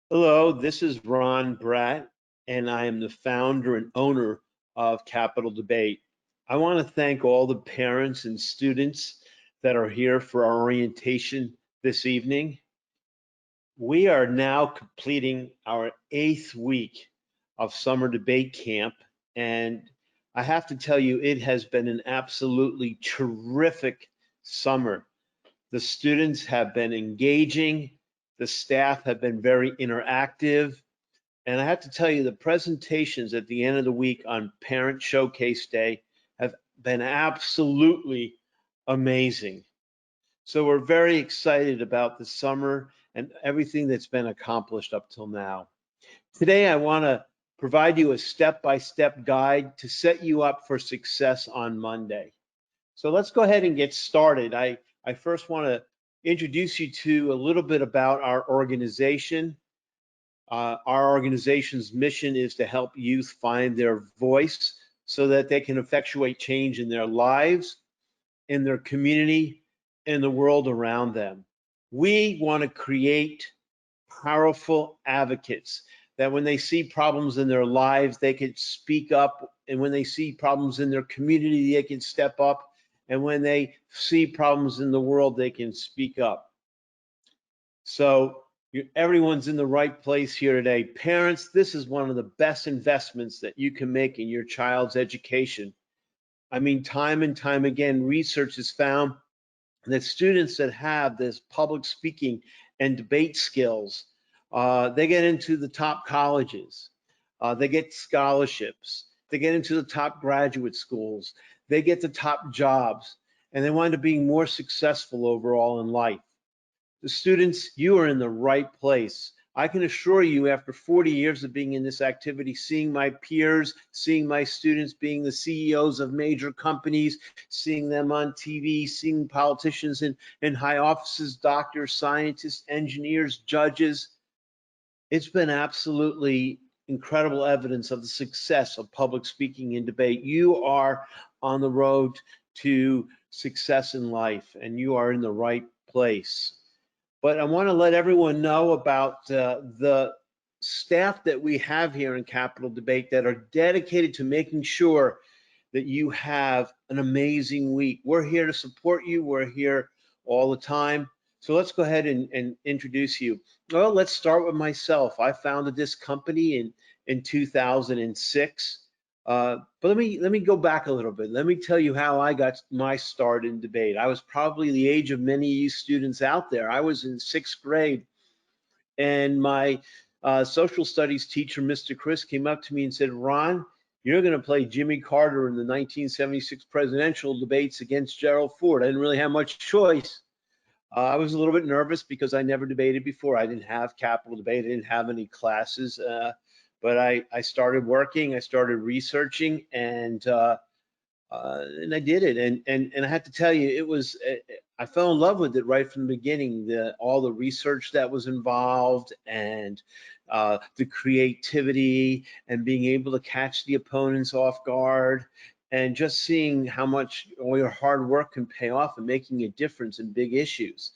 Hello, this is Ron Bratt, and I am the founder and owner of Capital Debate. I want to thank all the parents and students that are here for our orientation this evening. We are now completing our 8th week of summer debate camp, and I have to tell you, it has been an absolutely terrific summer. The students have been engaging, the staff have been very interactive, and I have to tell you, the presentations at the end of the week on Parent Showcase Day have been absolutely amazing. So we're very excited about the summer and everything that's been accomplished up till now. Today, I want to provide you a step-by-step guide to set you up for success on Monday. So let's go ahead and get started. I first want to introduce you to a little bit about our organization. Our organization's mission is to help youth find their voice so that they can effectuate change in their lives, in their community, in the world around them. We want to create powerful advocates that when they see problems in their lives, they can speak up. And when they see problems in their community, they can step up. And when they see problems in the world, they can speak up. So everyone's in the right place here today. Parents, this is one of the best investments that you can make in your child's education. I mean, time and time again, research has found that students that have this public speaking and debate skills, they get into the top colleges, they get scholarships, they get into the top graduate schools, they get the top jobs, and they wind up being more successful overall in life. The students, you are in the right place. I can assure you, after 40 years of being in this activity, seeing my peers, seeing my students being the CEOs of major companies, seeing them on TV, seeing politicians in high offices, doctors, scientists, engineers, judges, it's been absolutely incredible evidence of the success of public speaking and debate. You are on the road to success in life, and you are in the right place. But I want to let everyone know about the staff that we have here in Capital Debate that are dedicated to making sure that you have an amazing week. We're here to support you. We're here all the time. So let's go ahead and introduce you. Well, let's start with myself. I founded this company in 2006. But let me go back a little bit. Let me tell you how I got my start in debate. I was probably the age of many of you students out there. I was in 6th grade, and my social studies teacher, Mr. Chris, came up to me and said, "Ron, you're going to play Jimmy Carter in the 1976 presidential debates against Gerald Ford." I didn't really have much choice. I was a little bit nervous because I never debated before. I didn't have Capital Debate. I didn't have any classes. But I started working, I started researching, and I did it. And I have to tell you, it was I fell in love with it right from the beginning. All the research that was involved, and the creativity, and being able to catch the opponents off guard, and just seeing how much all your hard work can pay off and making a difference in big issues.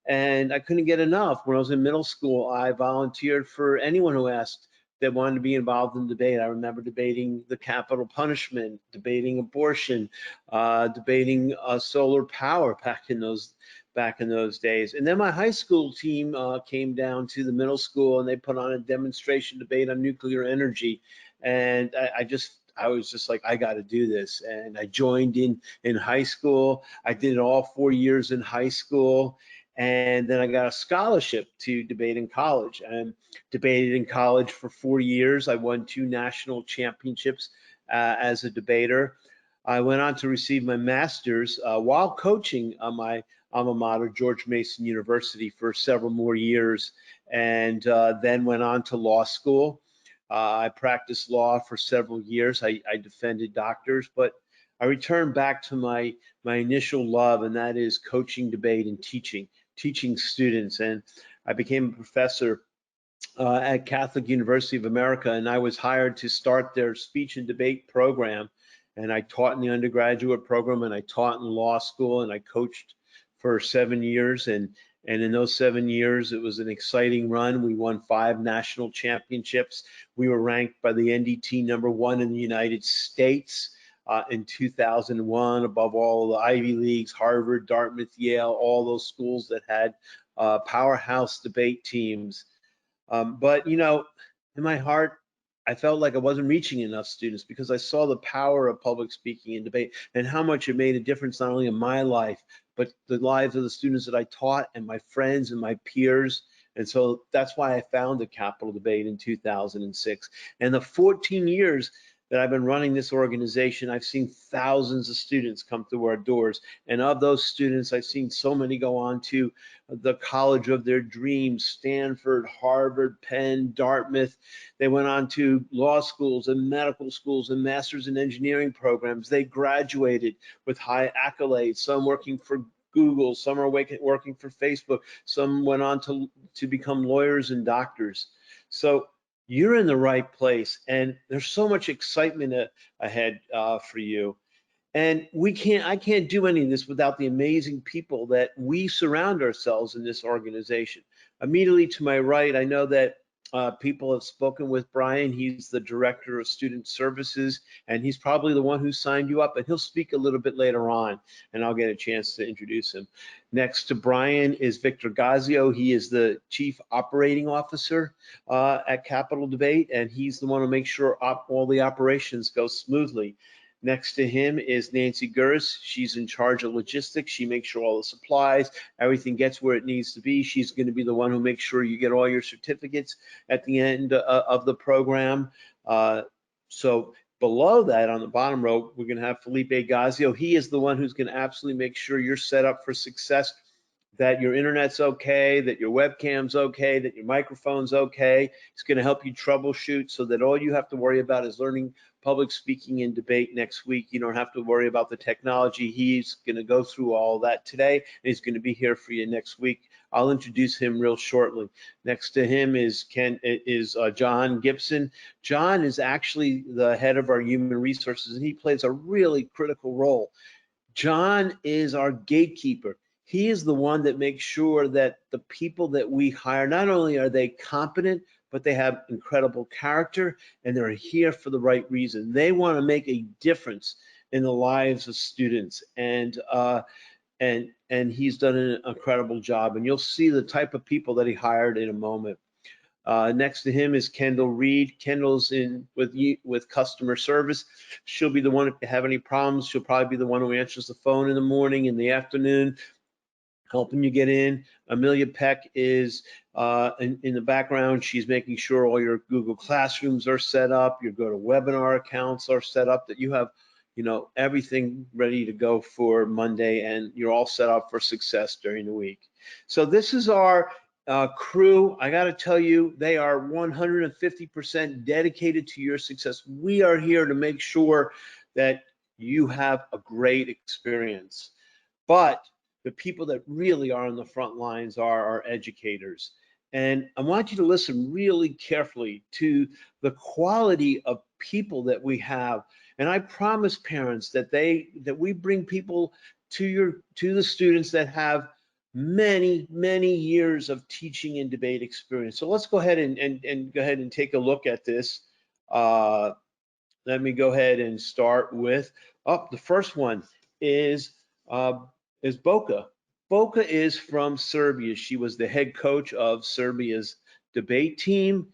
And I couldn't get enough. When I was in middle school, I volunteered for anyone who asked that wanted to be involved in debate. I remember debating the capital punishment, debating abortion, debating solar power back in those days. And then my high school team came down to the middle school, and they put on a demonstration debate on nuclear energy. And I was just like, I got to do this. And I joined in high school. I did it all 4 years in high school. And then I got a scholarship to debate in college, and debated in college for 4 years. I won 2 national championships as a debater. I went on to receive my master's while coaching my alma mater, George Mason University, for several more years, and then went on to law school. I practiced law for several years. I defended doctors, but I returned back to my initial love, and that is coaching debate and teaching students. And I became a professor at Catholic University of America, and I was hired to start their speech and debate program. And I taught in the undergraduate program, and I taught in law school, and I coached for 7 years. And And in those 7 years, it was an exciting run. We won 5 national championships. We were ranked by the NDT #1 in the United States in 2001, above all the Ivy Leagues, Harvard, Dartmouth, Yale, all those schools that had powerhouse debate teams. But in my heart, I felt like I wasn't reaching enough students because I saw the power of public speaking and debate and how much it made a difference not only in my life, but the lives of the students that I taught and my friends and my peers. And so that's why I founded Capital Debate in 2006. And the 14 years that I've been running this organization, I've seen thousands of students come through our doors. And of those students, I've seen so many go on to the college of their dreams, Stanford, Harvard, Penn, Dartmouth. They went on to law schools and medical schools and master's in engineering programs. They graduated with high accolades, some working for Google, some are working for Facebook, some went on to become lawyers and doctors. So you're in the right place, and there's so much excitement ahead for you. And I can't do any of this without the amazing people that we surround ourselves in this organization. Immediately to my right, I know that people have spoken with Brian. He's the director of student services, and he's probably the one who signed you up, and he'll speak a little bit later on, and I'll get a chance to introduce him. Next to Brian is Victor Gazio. He is the chief operating officer at Capital Debate, and he's the one who makes sure all the operations go smoothly. Next to him is Nancy Gers. She's in charge of logistics. She makes sure all the supplies, everything gets where it needs to be. She's going to be the one who makes sure you get all your certificates at the end of the program. So below that, on the bottom row, we're going to have Felipe Gazio. He is the one who's going to absolutely make sure you're set up for success, that your internet's okay, that your webcam's okay, that your microphone's okay. It's going to help you troubleshoot so that all you have to worry about is learning public speaking and debate next week. You don't have to worry about the technology. He's going to go through all that today, and he's going to be here for you next week. I'll introduce him real shortly. Next to him is John Gibson. John is actually the head of our human resources, and he plays a really critical role. John is our gatekeeper. He is the one that makes sure that the people that we hire, not only are they competent, but they have incredible character and they're here for the right reason. They want to make a difference in the lives of students, and he's done an incredible job. And you'll see the type of people that he hired in a moment. Next to him is Kendall Reed. Kendall's in with customer service. She'll be the one if you have any problems. She'll probably be the one who answers the phone in the morning, in the afternoon, helping you get in. Amelia Peck is in the background. She's making sure all your Google Classrooms are set up, your GoToWebinar accounts are set up, that you have everything ready to go for Monday, and you're all set up for success during the week. So this is our crew. I got to tell you, they are 150% dedicated to your success. We are here to make sure that you have a great experience. But the people that really are on the front lines are our educators. And I want you to listen really carefully to the quality of people that we have. And I promise parents that we bring people to the students that have many years of teaching and debate experience. So let's go ahead and go ahead and take a look at this. Let me go ahead and start with the first one is Boka. Boka is from Serbia. She was the head coach of Serbia's debate team.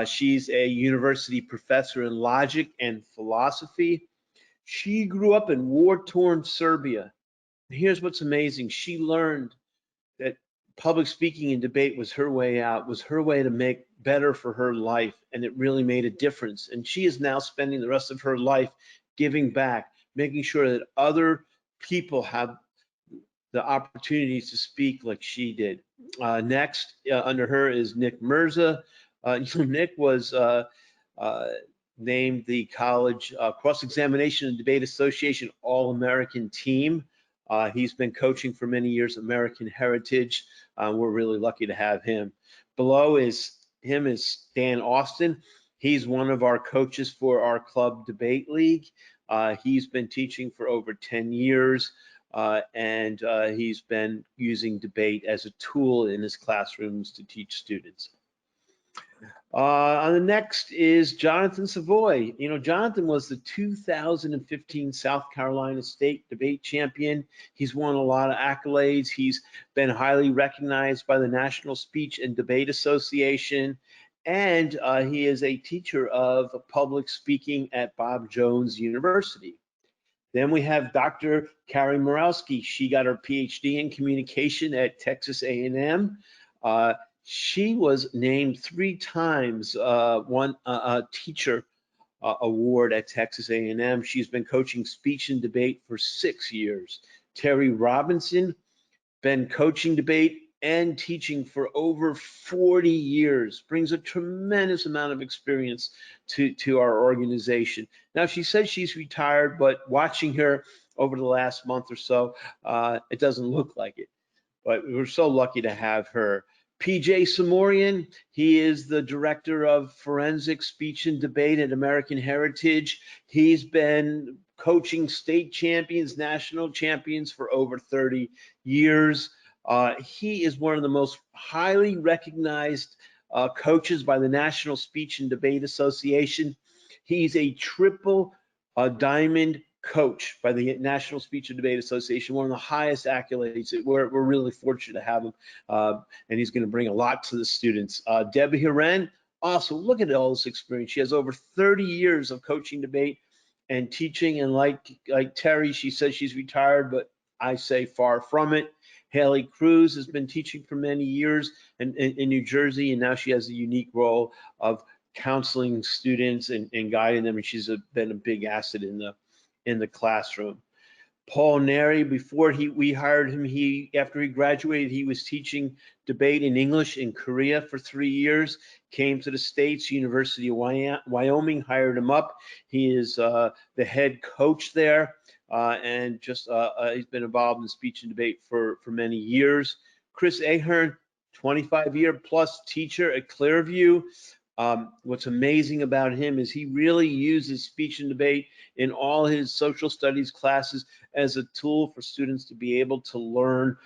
She's a university professor in logic and philosophy. She grew up in war-torn Serbia. Here's what's amazing. She learned that public speaking and debate was her way out, was her way to make better for her life, and it really made a difference. And she is now spending the rest of her life giving back, making sure that other people have the opportunities to speak like she did. Next, under her is Nick Mirza. Nick was named the College Cross-Examination and Debate Association All-American Team. He's been coaching for many years, American Heritage. We're really lucky to have him. Below is Dan Austin. He's one of our coaches for our club debate league. He's been teaching for over 10 years. and he's been using debate as a tool in his classrooms to teach students. On the next is Jonathan Savoy. You know, Jonathan was the 2015 South Carolina State debate champion. He's won a lot of accolades. He's been highly recognized by the National Speech and Debate Association, and he is a teacher of public speaking at Bob Jones University. Then we have Dr. Carrie Morawski. She got her PhD in communication at Texas A&M. She was named 3 times one teacher award at Texas A&M. She's been coaching speech and debate for 6 years. Terry Robinson, been coaching debate and teaching for over 40 years, brings a tremendous amount of experience to our organization. Now, she says she's retired, but watching her over the last month or so, it doesn't look like it. But we're so lucky to have her. PJ Samorian, he is the director of forensic speech and debate at American Heritage. He's been coaching state champions, national champions for over 30 years. He is one of the most highly recognized coaches by the National Speech and Debate Association. He's a triple diamond coach by the National Speech and Debate Association, one of the highest accolades. We're really fortunate to have him, and he's going to bring a lot to the students. Debbie Hiren, also, look at all this experience. She has over 30 years of coaching debate and teaching, and like Terry, she says she's retired, but I say far from it. Haley Cruz has been teaching for many years in New Jersey, and now she has a unique role of counseling students and guiding them, and she's been a big asset in the classroom. Paul Neri, before we hired him, after he graduated, he was teaching debate in English in Korea for 3 years, came to the States, University of Wyoming, hired him up. He is the head coach there, and just he's been involved in speech and debate for many years. Chris Ahern, 25-year plus teacher at Clearview. What's amazing about him is he really uses speech and debate in all his social studies classes as a tool for students to be able to learn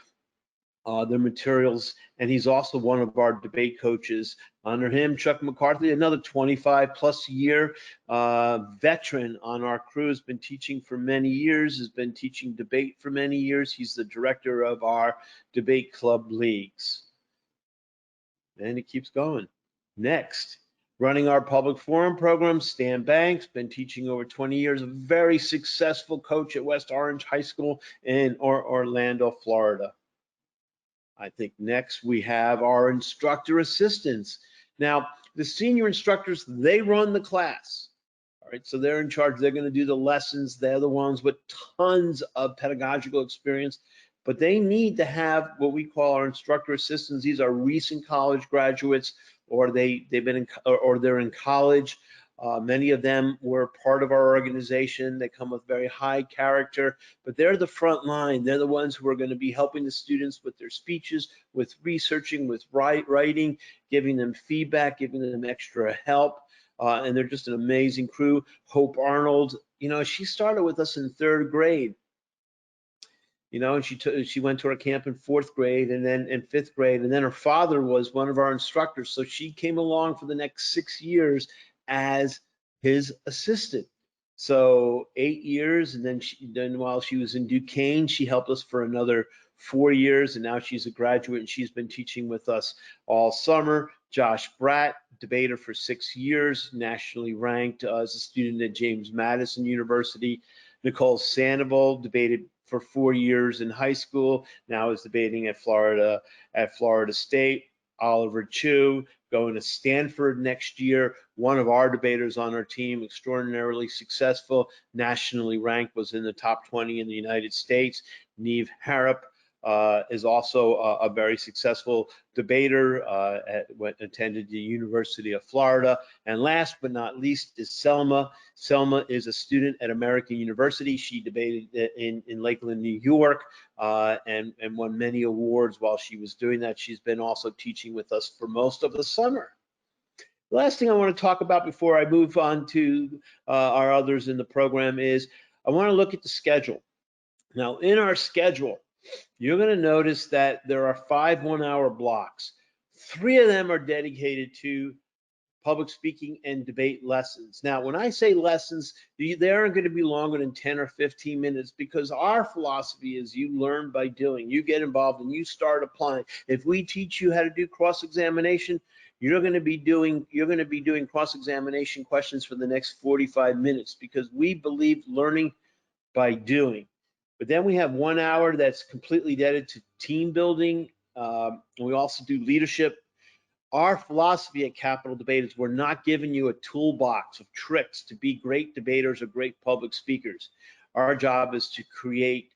their materials. And he's also one of our debate coaches. Under him, Chuck McCarthy, another 25 plus year veteran on our crew, has been teaching for many years, has been teaching debate for many years. He's the director of our debate club leagues. And it keeps going. Next, running our public forum program, Stan Banks, been teaching over 20 years, a very successful coach at West Orange High School in Orlando, Florida. I think next we have our instructor assistants. Now, the senior instructors, they run the class. All right, so they're in charge. They're going to do the lessons. They're the ones with tons of pedagogical experience, but they need to have what we call our instructor assistants. These are recent college graduates, or they've been in, or they're in college. Many of them were part of our organization. They come with very high character, but they're the front line. They're the ones who are going to be helping the students with their speeches, with researching, with writing, giving them feedback, giving them extra help. And they're just an amazing crew. Hope Arnold, you know, she started with us in 3rd grade. You know, and she went to our camp in 4th grade and then in 5th grade, and then her father was one of our instructors, so she came along for the next 6 years as his assistant. So 8 years, and then while she was in Duquesne, she helped us for another 4 years, and now she's a graduate and she's been teaching with us all summer. Josh Bratt, debater for 6 years, nationally ranked as a student at James Madison University. Nicole Sandoval debated for 4 years in high school, now is debating at Florida State. Oliver Chu, going to Stanford next year, one of our debaters on our team, extraordinarily successful, nationally ranked, was in the top 20 in the United States. Neve Harrop is also a very successful debater, attended the University of Florida. And last but not least is Selma. Selma is a student at American University. She debated in Lakeland, New York, and won many awards while she was doing that. She's been also teaching with us for most of the summer. The last thing I want to talk about before I move on to our others in the program is I want to look at the schedule. Now, in our schedule, you're going to notice that there are 5 1-hour blocks. 3 of them are dedicated to public speaking and debate lessons. Now, when I say lessons, they aren't going to be longer than 10 or 15 minutes, because our philosophy is you learn by doing. You get involved and you start applying. If we teach you how to do cross-examination, you're going to be doing cross-examination questions for the next 45 minutes, because we believe learning by doing. But then we have 1 hour that's completely dedicated to team building. And we also do leadership. Our philosophy at Capital Debate is we're not giving you a toolbox of tricks to be great debaters or great public speakers. Our job is to create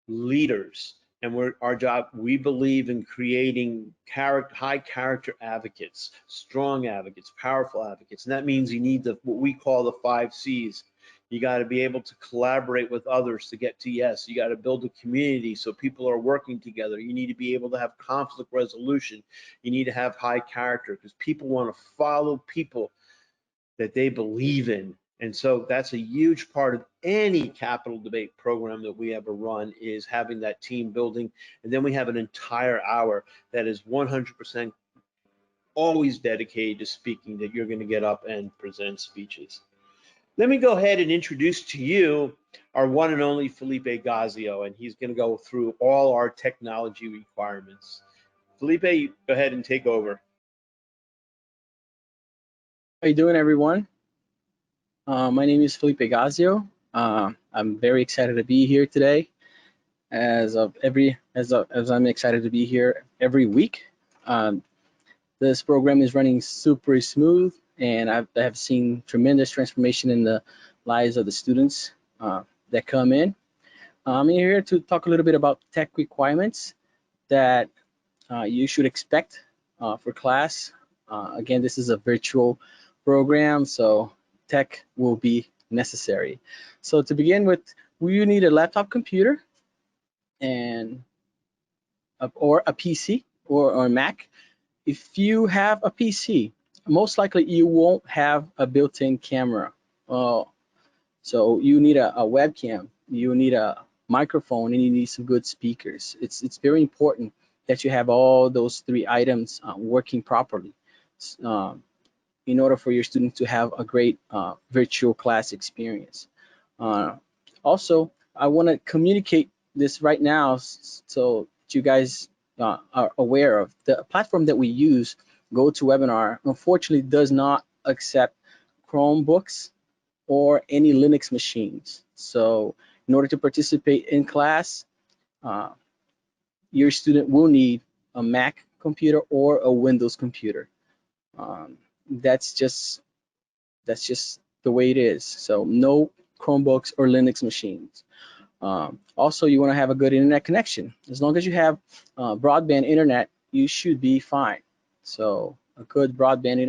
leaders, and we believe in creating high character advocates, strong advocates, powerful advocates. And that means you need what we call the 5 C's. You got to be able to collaborate with others to get to yes. You got to build a community so people are working together. You need to be able to have conflict resolution. You need to have high character, because people want to follow people that they believe in. And so that's a huge part of any Capital Debate program that we ever run, is having that team building. And then we have an entire hour that is 100% always dedicated to speaking, that you're going to get up and present speeches. Let me go ahead and introduce to you our one and only Felipe Gazio, and he's going to go through all our technology requirements. Felipe, go ahead and take over. How you doing, everyone? My name is Felipe Gazio. I'm very excited to be here today, as I'm excited to be here every week. This program is running super smooth, and I have seen tremendous transformation in the lives of the students that come in. I'm here to talk a little bit about tech requirements that you should expect for class. Again, this is a virtual program, so tech will be necessary. So to begin with, you need a laptop computer and or a PC or a Mac. If you have a PC, most likely you won't have a built-in camera. So you need a webcam, you need a microphone, and you need some good speakers. It's very important that you have all those 3 items working properly in order for your students to have a great virtual class experience. Also, I want to communicate this right now so you guys are aware of the platform that we use. GoToWebinar unfortunately does not accept Chromebooks or any Linux machines. So in order to participate in class, your student will need a Mac computer or a Windows computer. That's just the way it is. So no Chromebooks or Linux machines. Also, you want to have a good internet connection. As long as you have broadband internet, you should be fine. So a good broadband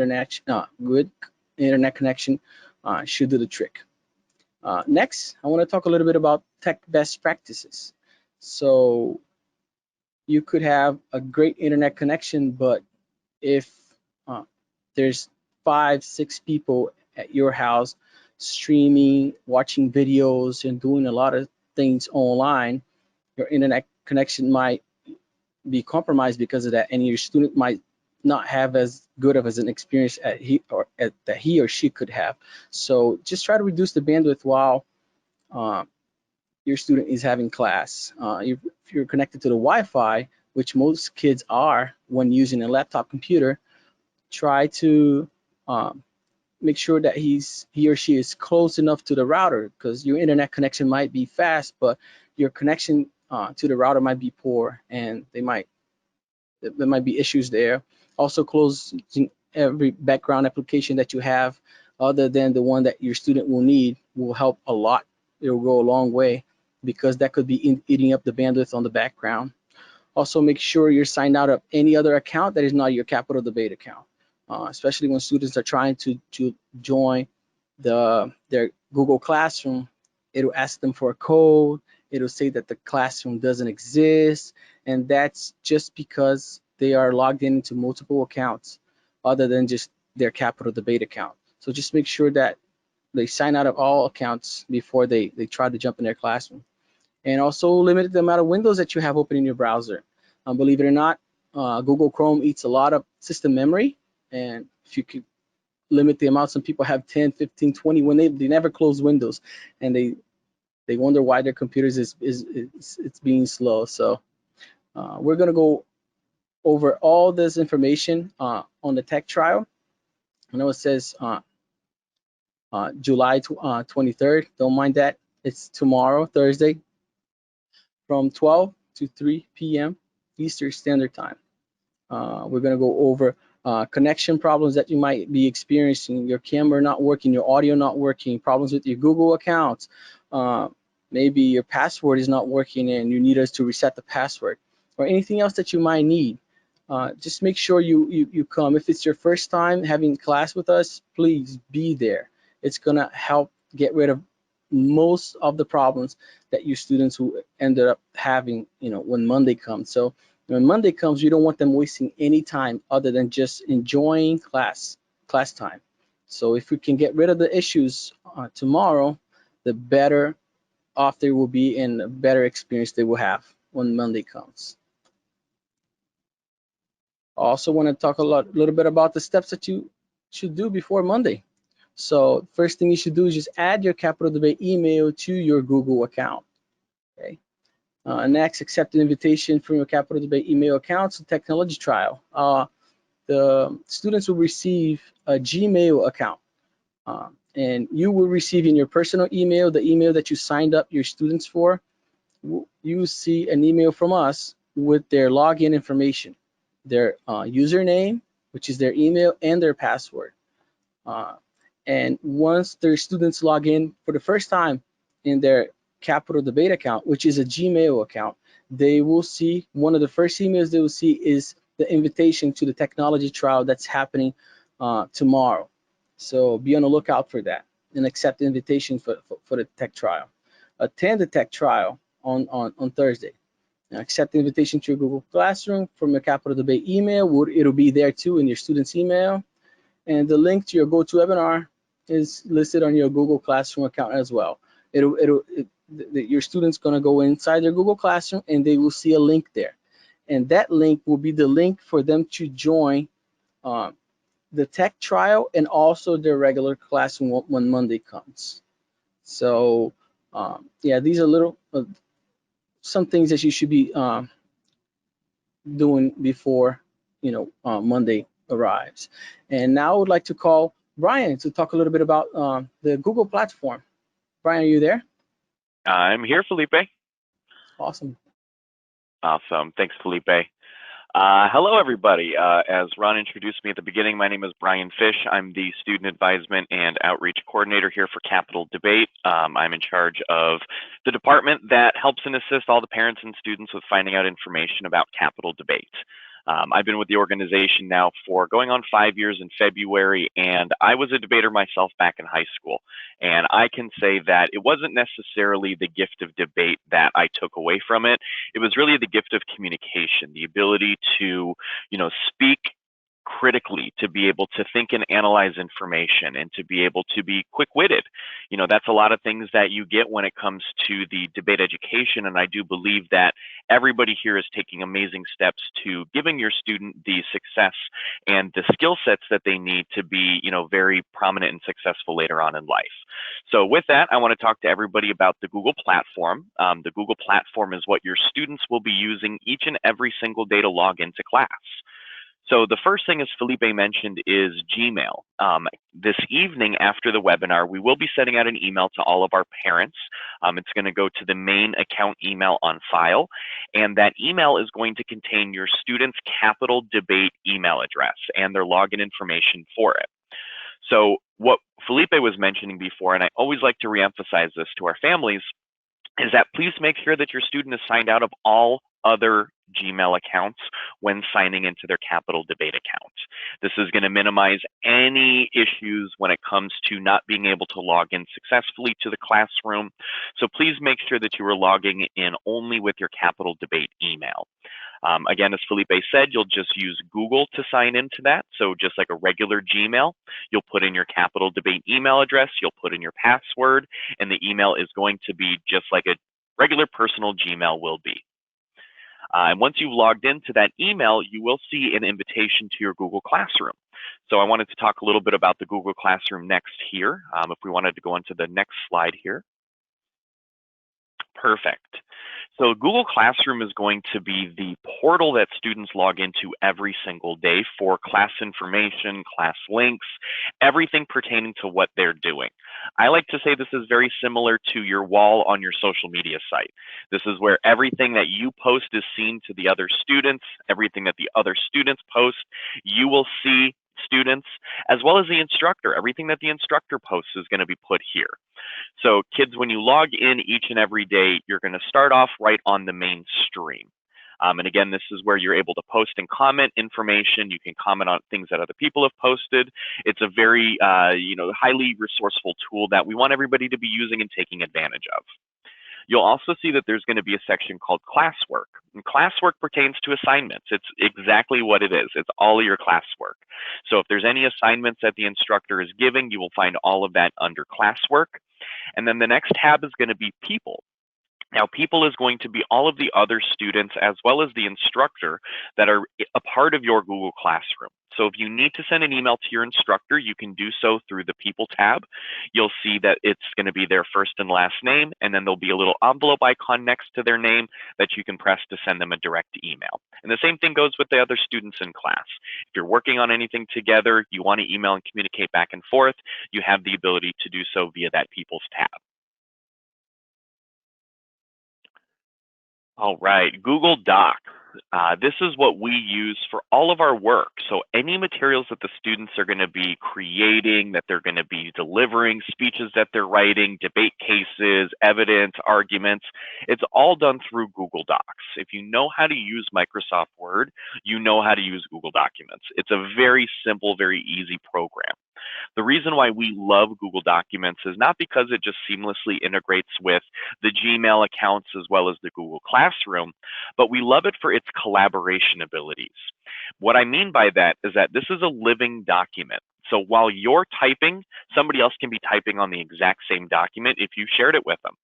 internet connection should do the trick. Next, I want to talk a little bit about tech best practices. So you could have a great internet connection, but if there's 5, 6 people at your house streaming, watching videos, and doing a lot of things online, your internet connection might be compromised because of that, and your student might not have as good of an experience that he or she could have. So just try to reduce the bandwidth while your student is having class. If you're connected to the Wi-Fi, which most kids are when using a laptop computer, try to make sure that he or she is close enough to the router, because your internet connection might be fast, but your connection to the router might be poor, and there might be issues there. Also, closing every background application that you have other than the one that your student will need will help a lot. It will go a long way, because that could be eating up the bandwidth on the background. Also, make sure you're signed out of any other account that is not your Capital Debate account, especially when students are trying to join their Google Classroom. It'll ask them for a code. It'll say that the classroom doesn't exist, and that's just because they are logged into multiple accounts other than just their Capital Debate account. So just make sure that they sign out of all accounts before they try to jump in their classroom. and also limit the amount of windows that you have open in your browser. Believe it or not, Google Chrome eats a lot of system memory, and if you could limit the amount, some people have 10, 15, 20 when they never close Windows, and they wonder why their computers it's being slow. So we're gonna go over all this information on the tech trial. I know it says July 23rd. Don't mind that. It's tomorrow, Thursday, from 12 to 3 p.m. Eastern Standard Time. We're going to go over connection problems that you might be experiencing, your camera not working, your audio not working, problems with your Google accounts. Maybe your password is not working and you need us to reset the password, or anything else that you might need. Just make sure you come. If it's your first time having class with us, please be there. It's going to help get rid of most of the problems that your students who ended up having, when Monday comes. So when Monday comes, you don't want them wasting any time other than just enjoying class time. So if we can get rid of the issues tomorrow, the better off they will be and the better experience they will have when Monday comes. I also want to talk a little bit about the steps that you should do before Monday. So first thing you should do is just add your Capital Debate email to your Google account. Okay. Next, accept an invitation from your Capital Debate email account to technology trial. The students will receive a Gmail account, and you will receive in your personal email, the email that you signed up your students for. You see an email from us with their login information, their username, which is their email, and their password. And once their students log in for the first time in their Capital Debate account, which is a Gmail account, they will see, one of the first emails they will see is the invitation to the technology trial that's happening tomorrow. So be on the lookout for that and accept the invitation for the tech trial. Attend the tech trial on Thursday. Now, accept the invitation to your Google Classroom from your Capital Debate email. It'll be there too in your student's email. And the link to your GoToWebinar is listed on your Google Classroom account as well. Your student's going to go inside their Google Classroom and they will see a link there. And that link will be the link for them to join the tech trial and also their regular classroom when Monday comes. So yeah, these are some things that you should be doing before Monday arrives. And now I would like to call Brian to talk a little bit about the Google platform. Brian, are you there? I'm here, Felipe. Awesome. Awesome. Thanks, Felipe. Hello, everybody. As Ron introduced me at the beginning, my name is Brian Fish. I'm the Student Advisement and Outreach Coordinator here for Capital Debate. I'm in charge of the department that helps and assists all the parents and students with finding out information about Capital Debate. I've been with the organization now for going on 5 years in February, and I was a debater myself back in high school. And I can say that it wasn't necessarily the gift of debate that I took away from it. It was really the gift of communication, the ability to, speak critically, to be able to think and analyze information, and to be able to be quick-witted. That's a lot of things that you get when it comes to the debate education, and I do believe that everybody here is taking amazing steps to giving your student the success and the skill sets that they need to be, very prominent and successful later on in life. So with that, I want to talk to everybody about the Google platform. The Google platform is what your students will be using each and every single day to log into class. So the first thing, as Felipe mentioned, is Gmail. This evening after the webinar, we will be sending out an email to all of our parents. It's going to go to the main account email on file, and that email is going to contain your student's Capital Debate email address and their login information for it. So what Felipe was mentioning before, and I always like to reemphasize this to our families, is that please make sure that your student is signed out of all other Gmail accounts when signing into their Capital Debate account. This is going to minimize any issues when it comes to not being able to log in successfully to the classroom. So please make sure that you are logging in only with your Capital Debate email. Again, as Felipe said, you'll just use Google to sign into that. So just like a regular Gmail, you'll put in your Capital Debate email address, you'll put in your password, and the email is going to be just like a regular personal Gmail will be. And once you've logged into that email, you will see an invitation to your Google Classroom. So I wanted to talk a little bit about the Google Classroom next here. If we wanted to go on to the next slide here. Perfect. So Google Classroom is going to be the portal that students log into every single day for class information, class links, everything pertaining to what they're doing. I like to say this is very similar to your wall on your social media site. This is where everything that you post is seen to the other students, everything that the other students post, you will see students, as well as the instructor. Everything that the instructor posts is going to be put here. So kids, when you log in each and every day, you're going to start off right on the main stream. And again, this is where you're able to post and comment information. You can comment on things that other people have posted. It's a very, highly resourceful tool that we want everybody to be using and taking advantage of. You'll also see that there's going to be a section called classwork. And classwork pertains to assignments. It's exactly what it is. It's all of your classwork. So if there's any assignments that the instructor is giving, you will find all of that under classwork. And then the next tab is going to be people. Now, people is going to be all of the other students as well as the instructor that are a part of your Google Classroom. So if you need to send an email to your instructor, you can do so through the People tab. You'll see that it's going to be their first and last name, and then there'll be a little envelope icon next to their name that you can press to send them a direct email. And the same thing goes with the other students in class. If you're working on anything together, you want to email and communicate back and forth, you have the ability to do so via that People's tab. All right, Google Docs. This is what we use for all of our work. So any materials that the students are going to be creating, that they're going to be delivering, speeches that they're writing, debate cases, evidence, arguments, it's all done through Google Docs. If you know how to use Microsoft Word, you know how to use Google Documents. It's a very simple, very easy program. The reason why we love Google Documents is not because it just seamlessly integrates with the Gmail accounts as well as the Google Classroom, but we love it for its collaboration abilities. What I mean by that is that this is a living document. So while you're typing, somebody else can be typing on the exact same document if you shared it with them.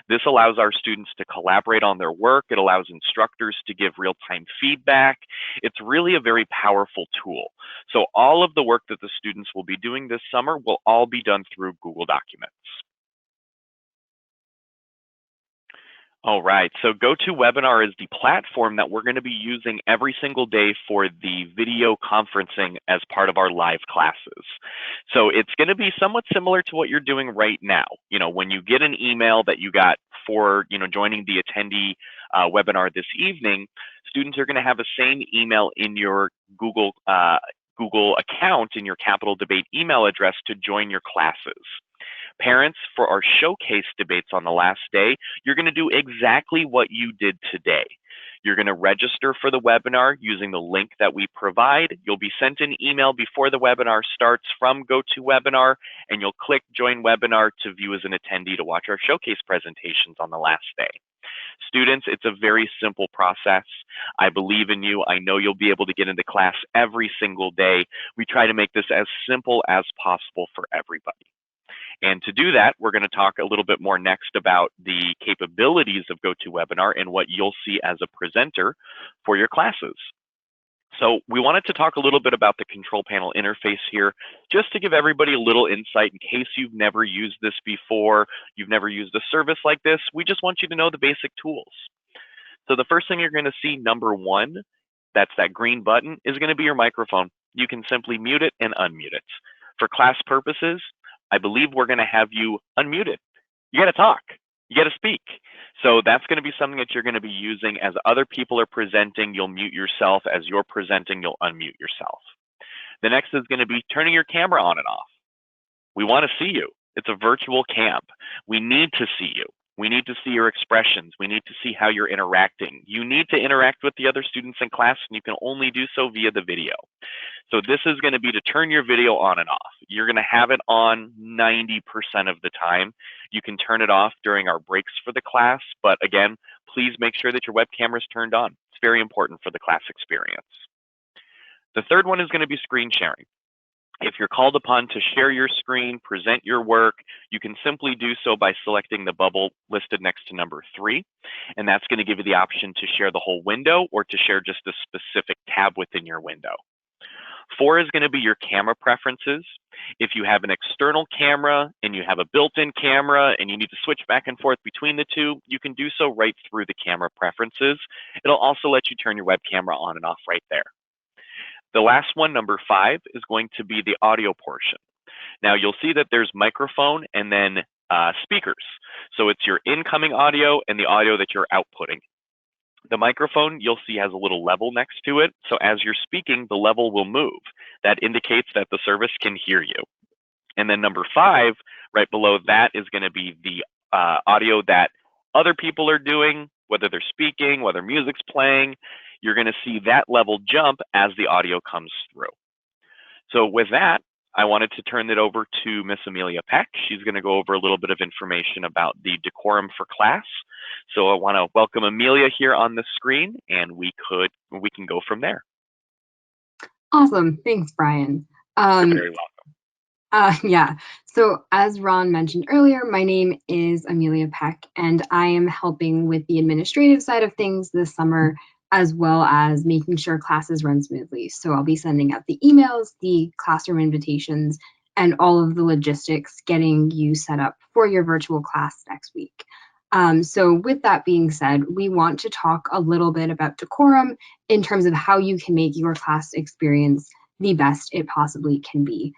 This allows our students to collaborate on their work. It allows instructors to give real-time feedback. It's really a very powerful tool. So all of the work that the students will be doing this summer will all be done through Google Documents. All right, so GoToWebinar is the platform that we're going to be using every single day for the video conferencing as part of our live classes. So it's going to be somewhat similar to what you're doing right now. You know, when you get an email that you got for, joining the attendee webinar this evening, students are going to have the same email in your Google account, in your Capital Debate email address to join your classes. Parents, for our showcase debates on the last day, you're going to do exactly what you did today. You're going to register for the webinar using the link that we provide. You'll be sent an email before the webinar starts from GoToWebinar, and you'll click Join Webinar to view as an attendee to watch our showcase presentations on the last day. Students, it's a very simple process. I believe in you. I know you'll be able to get into class every single day. We try to make this as simple as possible for everybody. And to do that, we're going to talk a little bit more next about the capabilities of GoToWebinar and what you'll see as a presenter for your classes. So we wanted to talk a little bit about the control panel interface here, just to give everybody a little insight in case you've never used this before, you've never used a service like this. We just want you to know the basic tools. So the first thing you're going to see, number one, that's that green button, is going to be your microphone. You can simply mute it and unmute it. For class purposes, I believe we're going to have you unmuted. You got to talk. You got to speak. So that's going to be something that you're going to be using as other people are presenting. You'll mute yourself. As you're presenting, you'll unmute yourself. The next is going to be turning your camera on and off. We want to see you. It's a virtual camp. We need to see you. We need to see your expressions. We need to see how you're interacting. You need to interact with the other students in class, and you can only do so via the video. So this is going to be to turn your video on and off. You're going to have it on 90% of the time. You can turn it off during our breaks for the class, but again, please make sure that your web camera is turned on. It's very important for the class experience. The third one is going to be screen sharing. If you're called upon to share your screen, present your work, you can simply do so by selecting the bubble listed next to number 3. And that's going to give you the option to share the whole window or to share just a specific tab within your window. 4 is going to be your camera preferences. If you have an external camera and you have a built-in camera and you need to switch back and forth between the two, you can do so right through the camera preferences. It'll also let you turn your web camera on and off right there. The last one, number 5, is going to be the audio portion. Now you'll see that there's microphone and then speakers. So it's your incoming audio and the audio that you're outputting. The microphone you'll see has a little level next to it. So as you're speaking, the level will move. That indicates that the service can hear you. And then number 5, right below that, is going to be the audio that other people are doing, whether they're speaking, whether music's playing. You're going to see that level jump as the audio comes through. So with that, I wanted to turn it over to Miss Amelia Peck. She's going to go over a little bit of information about the decorum for class. So I want to welcome Amelia here on the screen, and we can go from there. Awesome. Thanks, Brian. You're very welcome. Yeah, so as Ron mentioned earlier, my name is Amelia Peck, and I am helping with the administrative side of things this summer, as well as making sure classes run smoothly. So I'll be sending out the emails, the classroom invitations, and all of the logistics getting you set up for your virtual class next week. So with that being said, we want to talk a little bit about decorum in terms of how you can make your class experience the best it possibly can be.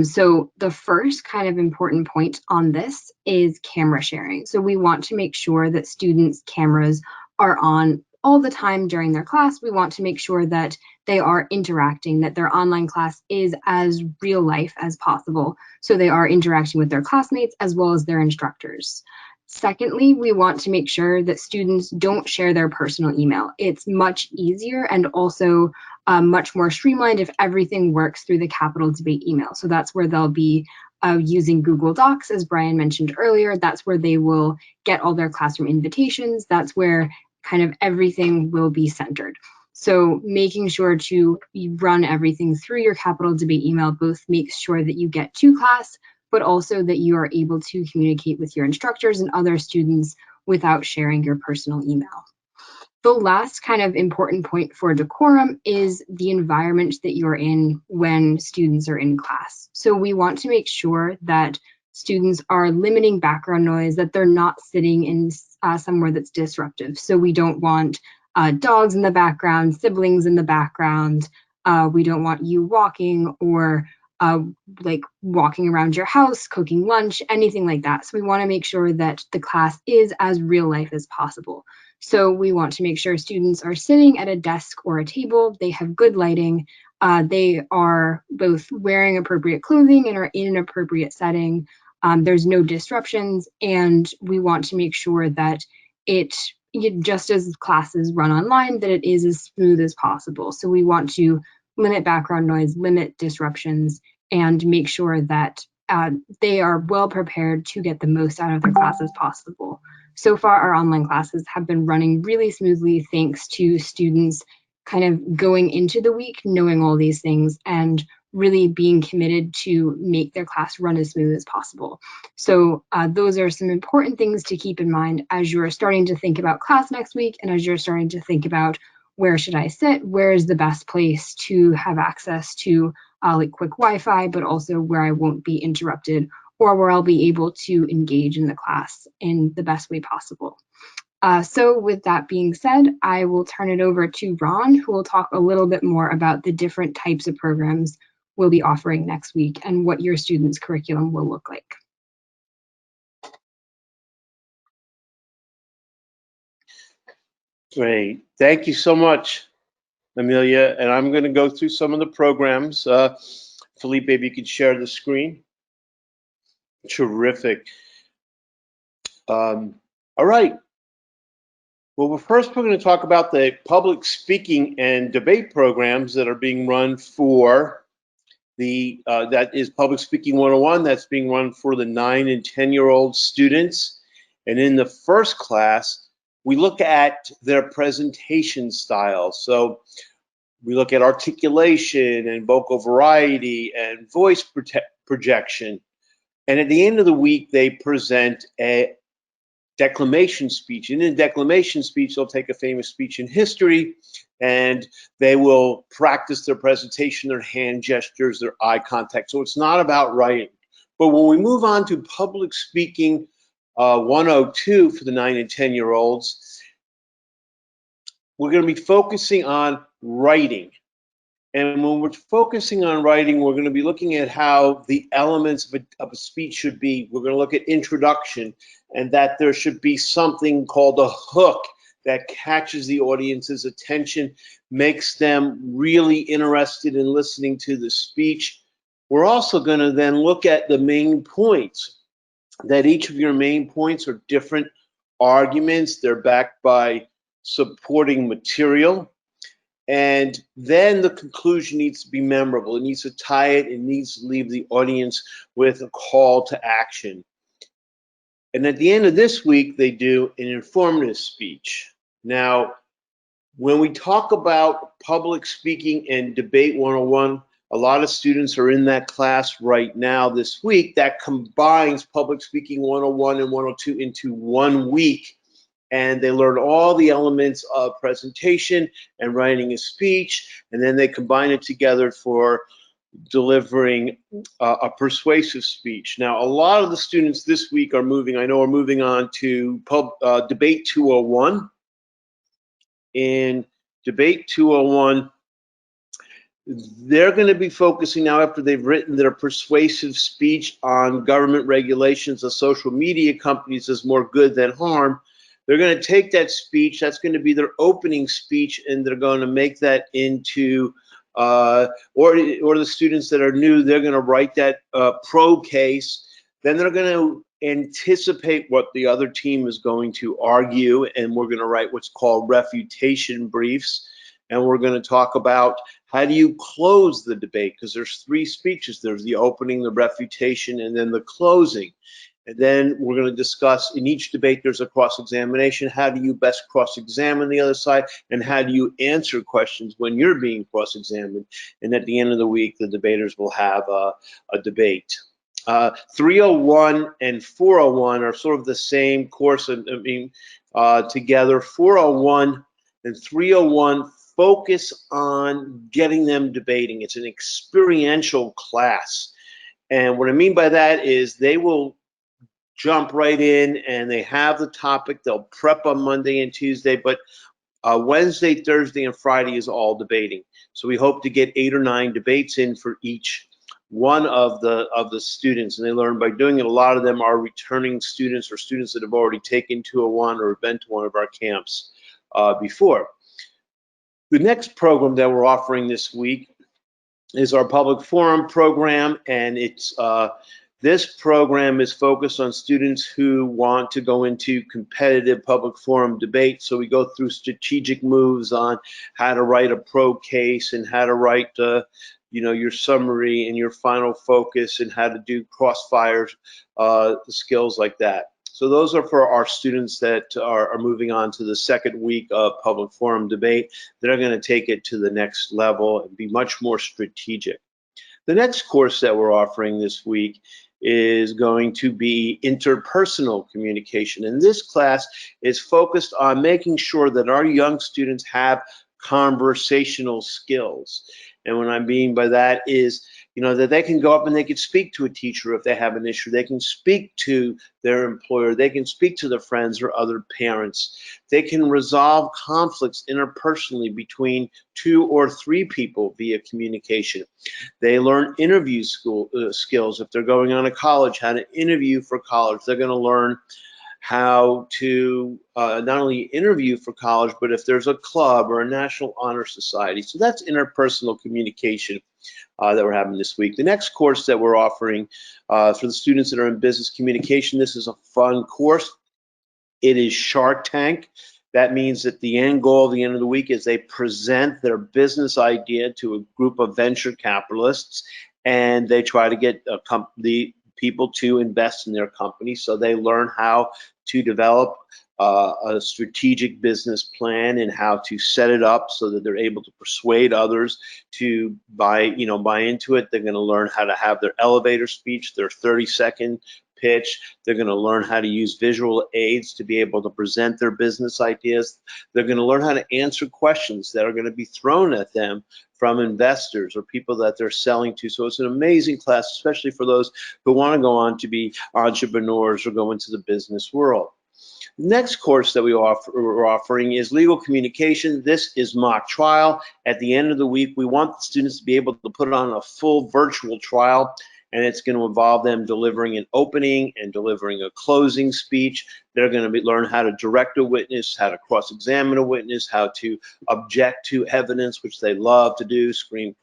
So the first kind of important point on this is camera sharing. So we want to make sure that students' cameras are on all the time during their class. We want to make sure that they are interacting, that their online class is as real life as possible. So they are interacting with their classmates as well as their instructors. Secondly, we want to make sure that students don't share their personal email. It's much easier and also much more streamlined if everything works through the Capital Debate email. So that's where they'll be using Google Docs, as Brian mentioned earlier. That's where they will get all their classroom invitations. That's where kind of everything will be centered. So making sure to run everything through your Capital Debate email both makes sure that you get to class, but also that you are able to communicate with your instructors and other students without sharing your personal email. The last kind of important point for decorum is the environment that you're in when students are in class. So we want to make sure that students are limiting background noise, that they're not sitting in somewhere that's disruptive. So we don't want dogs in the background, siblings in the background. We don't want you walking or like walking around your house, cooking lunch, anything like that. So we want to make sure that the class is as real life as possible. So we want to make sure students are sitting at a desk or a table, they have good lighting, they are both wearing appropriate clothing and are in an appropriate setting. There's no disruptions, and we want to make sure that just as classes run online, that it is as smooth as possible. So we want to limit background noise, limit disruptions, and make sure that they are well prepared to get the most out of their class as possible. So far, our online classes have been running really smoothly thanks to students kind of going into the week knowing all these things and really being committed to make their class run as smooth as possible. So those are some important things to keep in mind as you're starting to think about class next week and as you're starting to think about where should I sit, where is the best place to have access to like quick Wi-Fi, but also where I won't be interrupted or where I'll be able to engage in the class in the best way possible. So with that being said, I will turn it over to Ron, who will talk a little bit more about the different types of programs we'll be offering next week and what your students' curriculum will look like. Great. Thank you so much, Amelia. And I'm going to go through some of the programs. Felipe, if you could share the screen. Terrific. All right. Well, we're going to talk about the public speaking and debate programs that are being run for that is Public Speaking 101. That's being run for the 9 and 10-year-old students. And in the first class, we look at their presentation style. So We look at articulation and vocal variety and voice projection. And at the end of the week, they present a declamation speech. And in declamation speech, they'll take a famous speech in history and they will practice their presentation, their hand gestures, their eye contact. So it's not about writing. But when we move on to public speaking 102 for the 9 and 10-year-olds, we're going to be focusing on writing. And when we're focusing on writing, we're going to be looking at how the elements of a speech should be. We're going to look at introduction and that there should be something called a hook that catches the audience's attention, makes them really interested in listening to the speech. We're also going to then look at the main points, that each of your main points are different arguments. They're backed by supporting material. And then the conclusion needs to be memorable. It needs to tie it. It needs to leave the audience with a call to action. And at the end of this week, they do an informative speech. Now, when we talk about public speaking and debate 101, a lot of students are in that class right now this week that combines public speaking 101 and 102 into 1 week. And they learn all the elements of presentation and writing a speech, and then they combine it together for delivering a persuasive speech. Now, a lot of the students this week are moving, I know are moving on to Debate 201. In Debate 201, they're going to be focusing now, after they've written their persuasive speech on government regulations of social media companies as more good than harm. They're going to take that speech, that's going to be their opening speech, and they're going to make that into, or the students that are new, they're going to write that pro case. Then they're going to anticipate what the other team is going to argue, and we're going to write what's called refutation briefs. And we're going to talk about how do you close the debate, because there's 3 speeches. There's the opening, the refutation, and then the closing. And then we're going to discuss, in each debate, there's a cross-examination. How do you best cross-examine the other side? And how do you answer questions when you're being cross-examined? And at the end of the week, the debaters will have a debate. 301 and 401 are sort of the same course, together. 401 and 301 focus on getting them debating. It's an experiential class. And what I mean by that is they will jump right in and they have the topic. They'll prep on Monday and Tuesday, but Wednesday, Thursday, and Friday is all debating. So we hope to get 8 or 9 debates in for each one of the students, and they learn by doing it. A lot of them are returning students or students that have already taken 201 or been to one of our camps before. The next program that we're offering this week is our public forum program, and it's this program is focused on students who want to go into competitive public forum debate. So we go through strategic moves on how to write a pro case and how to write your summary and your final focus and how to do crossfire skills like that. So those are for our students that are moving on to the second week of public forum debate. They're going to take it to the next level and be much more strategic. The next course that we're offering this week is going to be interpersonal communication. And this class is focused on making sure that our young students have conversational skills. And what I mean by that is, that they can go up and they can speak to a teacher if they have an issue. They can speak to their employer. They can speak to their friends or other parents. They can resolve conflicts interpersonally between 2 or 3 people via communication. They learn interview skills. If they're going on to college, how to interview for college. They're going to learn how to not only interview for college, but if there's a club or a National Honor Society. So that's interpersonal communication that we're having this week. The next course that we're offering for the students that are in business communication, this is a fun course. It is Shark Tank. That means that the end goal at the end of the week is they present their business idea to a group of venture capitalists, and they try to get the people to invest in their company. So they learn how to develop a strategic business plan and how to set it up so that they're able to persuade others to buy into it. They're going to learn how to have their elevator speech, their 30-second pitch. They're going to learn how to use visual aids to be able to present their business ideas. They're going to learn how to answer questions that are going to be thrown at them from investors or people that they're selling to. So it's an amazing class, especially for those who want to go on to be entrepreneurs or go into the business world. Next course that we're offering is legal communication. This is mock trial. At the end of the week, we want the students to be able to put on a full virtual trial, and it's going to involve them delivering an opening and delivering a closing speech. They're going to learn how to direct a witness, how to cross-examine a witness, how to object to evidence, which they love to do, scream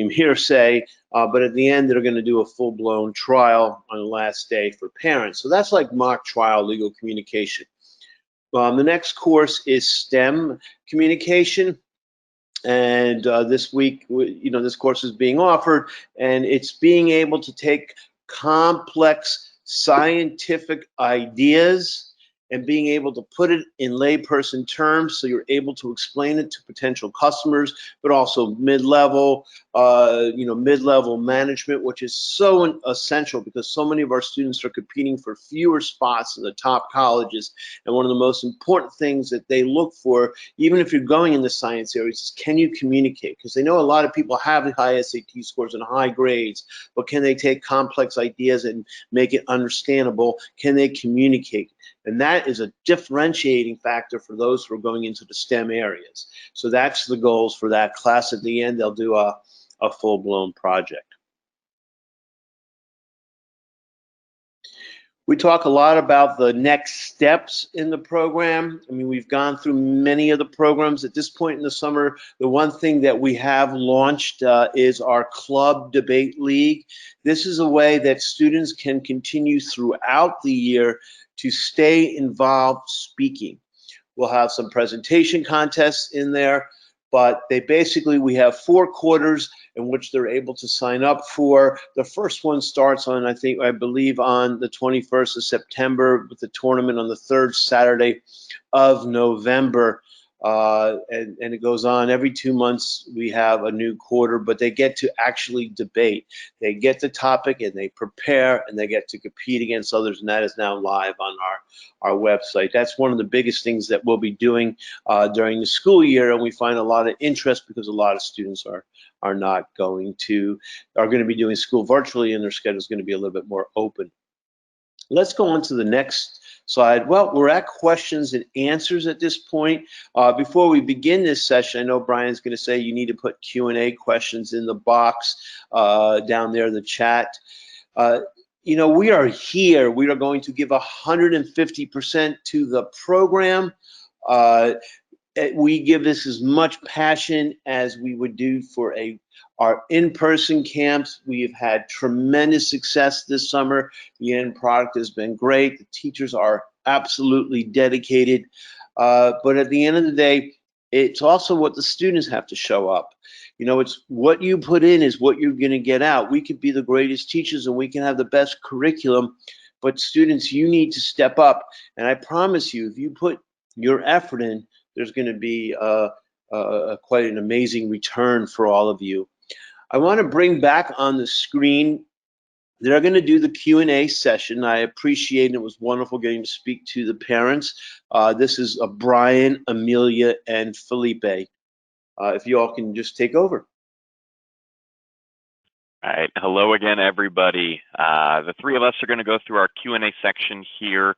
hearsay. But at the end, they're going to do a full-blown trial on the last day for parents. So that's like mock trial legal communication. The next course is STEM communication. And this week, this course is being offered, and it's being able to take complex scientific ideas and being able to put it in layperson terms so you're able to explain it to potential customers, but also mid-level management, which is so essential because so many of our students are competing for fewer spots in the top colleges. And one of the most important things that they look for, even if you're going in the science areas, is can you communicate? Because they know a lot of people have high SAT scores and high grades, but can they take complex ideas and make it understandable? Can they communicate? And that is a differentiating factor for those who are going into the STEM areas. So that's the goals for that class. At the end, they'll do a full-blown project. We talk a lot about the next steps in the program. I mean, we've gone through many of the programs. At this point in the summer, the one thing that we have launched is our Club Debate League. This is a way that students can continue throughout the year to stay involved speaking. We'll have some presentation contests in there, but we have 4 quarters in which they're able to sign up for. The first one starts on, I believe on the 21st of September with the tournament on the 3rd Saturday of November. And it goes on every 2 months. We have a new quarter, but they get to actually debate. They get the topic and they prepare and they get to compete against others, and that is now live on our website. That's one of the biggest things that we'll be doing during the school year, and we find a lot of interest because a lot of students are going to be doing school virtually, and their schedule is going to be a little bit more open. Let's go on to the next slide. Well, we're at questions and answers at this point. Before we begin this session, I know Brian's going to say you need to put Q&A questions in the box down there, the chat. We are here. We are going to give 150% to the program. We give this as much passion as we would do for our in-person camps. We have had tremendous success this summer. The end product has been great. The teachers are absolutely dedicated. But at the end of the day, it's also what the students have to show up. It's what you put in is what you're going to get out. We could be the greatest teachers and we can have the best curriculum, but students, you need to step up. And I promise you, if you put your effort in, there's going to be quite an amazing return for all of you. I want to bring back on the screen, they're going to do the Q&A session. I appreciate it. It was wonderful getting to speak to the parents. This is Brian, Amelia, and Felipe. If you all can just take over. All right, hello again, everybody. The 3 of us are going to go through our Q&A section here.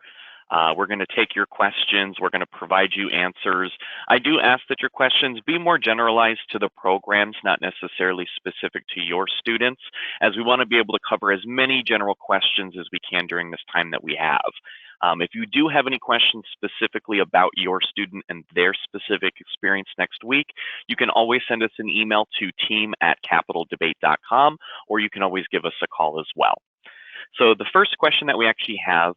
We're going to take your questions. We're going to provide you answers. I do ask that your questions be more generalized to the programs, not necessarily specific to your students, as we want to be able to cover as many general questions as we can during this time that we have. If you do have any questions specifically about your student and their specific experience next week, you can always send us an email to team@capitaldebate.com, or you can always give us a call as well. So the first question that we actually have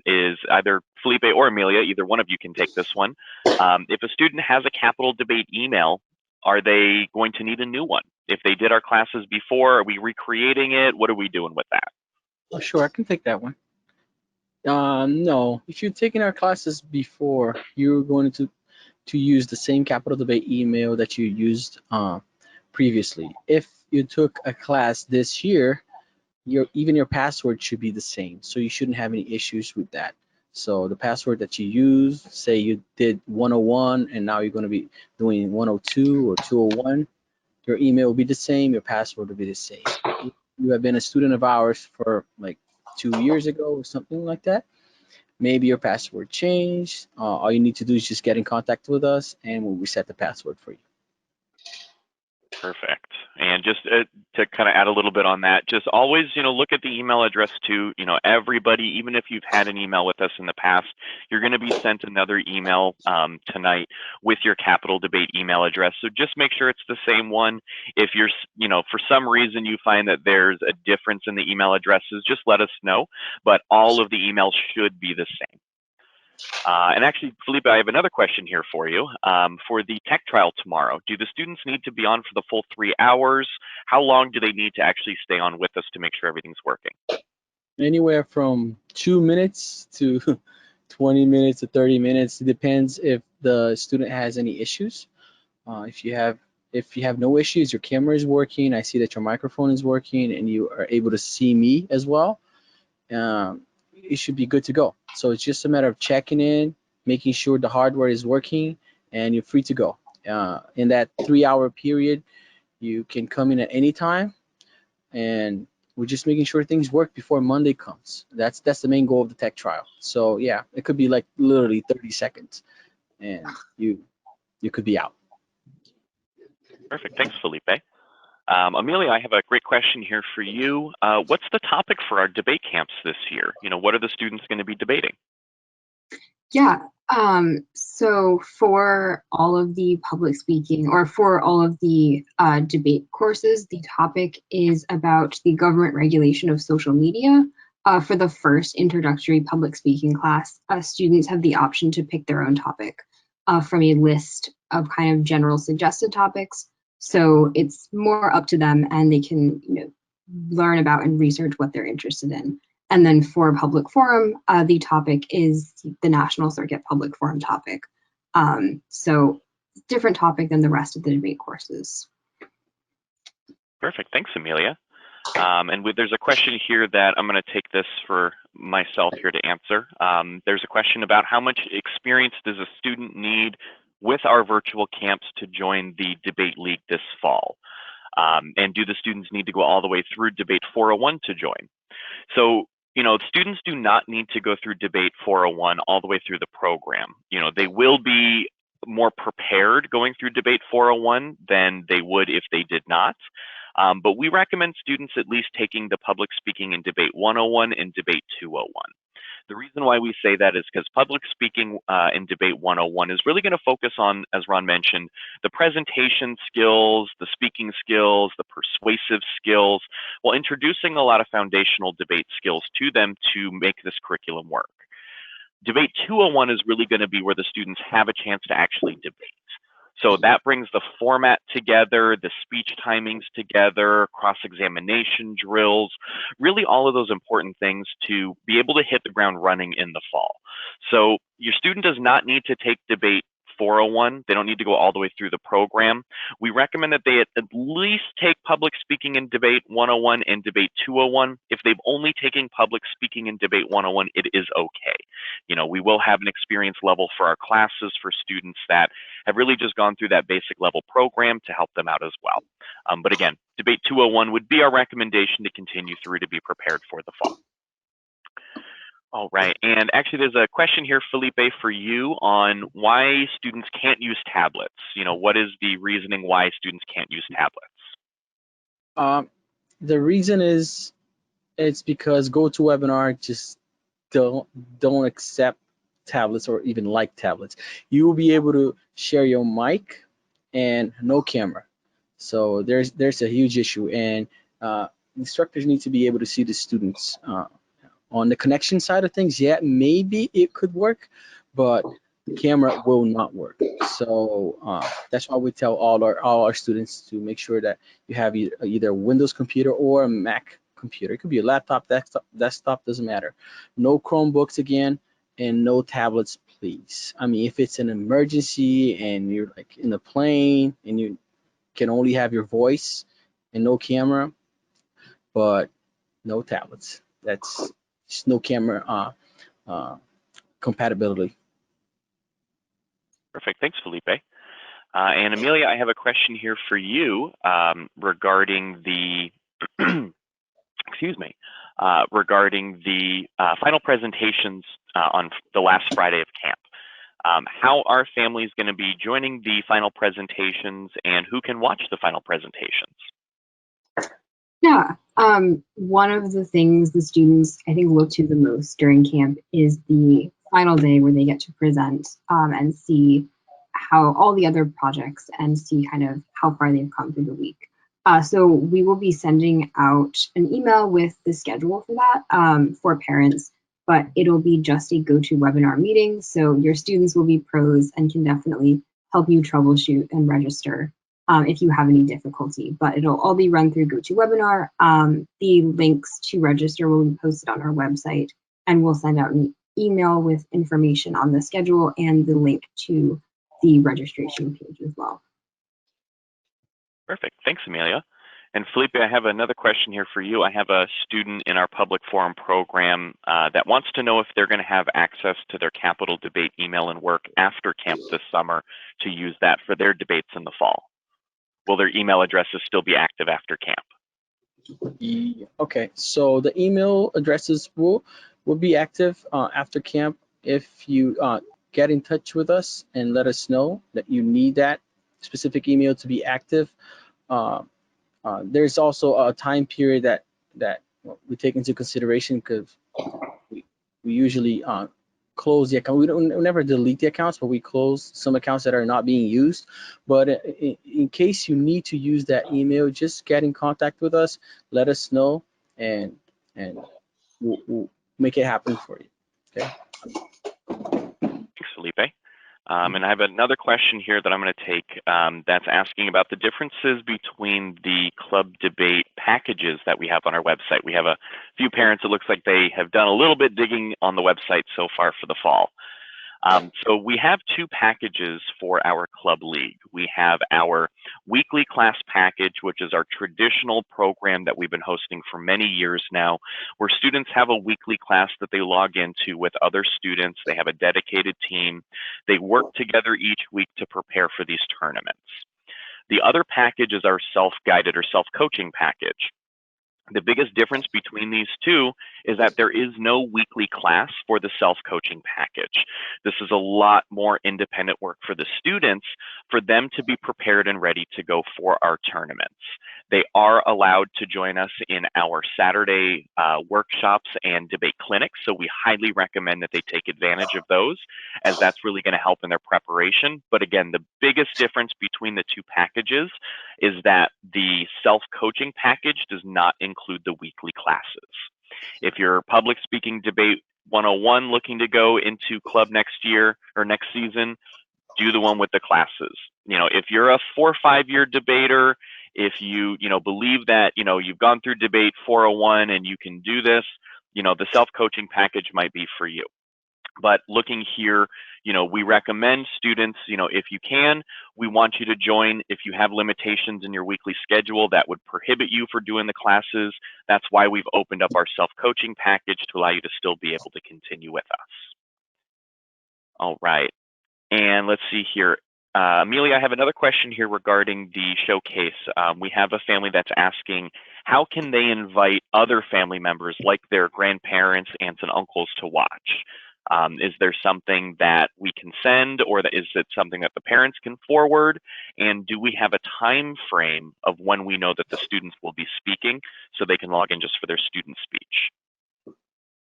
is either Felipe or Amelia, either one of you can take this one. If a student has a Capital Debate email, are they going to need a new one? If they did our classes before, are we recreating it? What are we doing with that? Oh, sure, I can take that one. No, if you've taken our classes before, you're going to use the same Capital Debate email that you used previously. If you took a class this year, even your password should be the same, so you shouldn't have any issues with that. So the password that you use, say you did 101 and now you're going to be doing 102 or 201, your email will be the same, your password will be the same. If you have been a student of ours for like 2 years ago or something like that, maybe your password changed. All you need to do is just get in contact with us and we'll reset the password for you. Perfect. And just to kind of add a little bit on that, just always, look at the email address too. Everybody, even if you've had an email with us in the past, you're going to be sent another email tonight with your Capital Debate email address. So just make sure it's the same one. If you're, for some reason you find that there's a difference in the email addresses, just let us know. But all of the emails should be the same. And actually, Felipe, I have another question here for you. For the tech trial tomorrow, do the students need to be on for the full 3 hours? How long do they need to actually stay on with us to make sure everything's working? Anywhere from 2 minutes to 20 minutes to 30 minutes. It depends if the student has any issues. If you have no issues, your camera is working, I see that your microphone is working, and you are able to see me as well, it should be good to go. So it's just a matter of checking in, making sure the hardware is working, and you're free to go. In that 3-hour period, you can come in at any time, and we're just making sure things work before Monday comes. That's the main goal of the tech trial. So yeah, it could be like literally 30 seconds, and you could be out. Perfect. Thanks, Felipe. Amelia, I have a great question here for you. What's the topic for our debate camps this year? What are the students going to be debating? Yeah, so for all of the public speaking, or for all of the debate courses, the topic is about the government regulation of social media. For the first introductory public speaking class, students have the option to pick their own topic from a list of kind of general suggested topics. So it's more up to them, and they can learn about and research what they're interested in. And then for public forum, the topic is the National Circuit Public Forum topic. So different topic than the rest of the debate courses. Perfect. Thanks, Amelia. And there's a question here that I'm going to take this for myself here to answer. There's a question about how much experience does a student need with our virtual camps to join the debate league this fall? And do the students need to go all the way through debate 401 to join? So, students do not need to go through debate 401 all the way through the program. They will be more prepared going through debate 401 than they would if they did not. But we recommend students at least taking the public speaking in debate 101 and debate 201. The reason why we say that is because public speaking in debate 101 is really going to focus on, as Ron mentioned, the presentation skills, the speaking skills, the persuasive skills, while introducing a lot of foundational debate skills to them to make this curriculum work. Debate 201 is really going to be where the students have a chance to actually debate. So that brings the format together, the speech timings together, cross-examination drills, really all of those important things to be able to hit the ground running in the fall. So your student does not need to take debate 401. They don't need to go all the way through the program. We recommend that they at least take public speaking in debate 101 and debate 201. If they've only taken public speaking in debate 101, it is okay. We will have an experience level for our classes for students that have really just gone through that basic level program to help them out as well. But again, debate 201 would be our recommendation to continue through to be prepared for the fall. All right, and actually there's a question here, Felipe, for you on why students can't use tablets. What is the reasoning why students can't use tablets? The reason is it's because GoToWebinar just don't accept tablets or even like tablets. You will be able to share your mic and no camera. So there's a huge issue, and instructors need to be able to see the students. On the connection side of things, yeah, maybe it could work, but the camera will not work. So that's why we tell all our students to make sure that you have either a Windows computer or a Mac computer. It could be a laptop, desktop, doesn't matter. No Chromebooks again, and no tablets, please. I mean, if it's an emergency and you're like in a plane and you can only have your voice and no camera, but no tablets. That's just no camera compatibility. Perfect. Thanks, Felipe. And Amelia, I have a question here for you regarding the, excuse me, regarding the final presentations on the last Friday of camp. How are families going to be joining the final presentations, and who can watch the final presentations? Yeah, one of the things the students I think look to the most during camp is the final day where they get to present and see how all the other projects and see kind of how far they've come through the week. So we will be sending out an email with the schedule for that for parents, but it'll be just a GoToWebinar meeting. So your students will be pros and can definitely help you troubleshoot and register if you have any difficulty, but it'll all be run through GoToWebinar. The links to register will be posted on our website, and we'll send out an email with information on the schedule and the link to the registration page as well. Perfect. Thanks, Amelia. And Felipe, I have another question here for you. I have a student in our public forum program that wants to know if they're going to have access to their Capitol Debate email and work after camp this summer to use that for their debates in the fall. Will their email addresses still be active after camp? Okay, so the email addresses will be active after camp if you get in touch with us and let us know that you need that specific email to be active. There's also a time period that we take into consideration because we usually close the account. We never delete the accounts, but we close some accounts that are not being used. But in case you need to use that email, just get in contact with us, let us know, and we'll make it happen for you. Okay. Thanks, Felipe. And I have another question here that I'm going to take that's asking about the differences between the club debate packages that we have on our website. We have a few parents, it looks like they have done a little bit digging on the website so far for the fall. So we have two packages for our club league. We have our weekly class package, which is our traditional program that we've been hosting for many years now, where students have a weekly class that they log into with other students. They have a dedicated team. They work together each week to prepare for these tournaments. The other package is our self-guided or self-coaching package. The biggest difference between these two is that there is no weekly class for the self-coaching package. This is a lot more independent work for the students for them to be prepared and ready to go for our tournaments. They are allowed to join us in our Saturday workshops and debate clinics, so we highly recommend that they take advantage of those, as that's really going to help in their preparation. But again, the biggest difference between the two packages is that the self-coaching package does not include the weekly classes. If you're public speaking debate 101 looking to go into club next year or next season, do the one with the classes. If you're a 4 or 5 year debater, if you believe that you've gone through debate 401 and you can do this, the self-coaching package might be for you. But looking here, we recommend students, if you can, we want you to join. If you have limitations in your weekly schedule that would prohibit you for doing the classes, that's why we've opened up our self-coaching package to allow you to still be able to continue with us. All right, and let's see here. Amelia, I have another question here regarding the showcase. We have a family that's asking, how can they invite other family members like their grandparents, aunts, and uncles to watch? Is there something that we can send, or is it something that the parents can forward? And do we have a time frame of when we know that the students will be speaking so they can log in just for their student speech?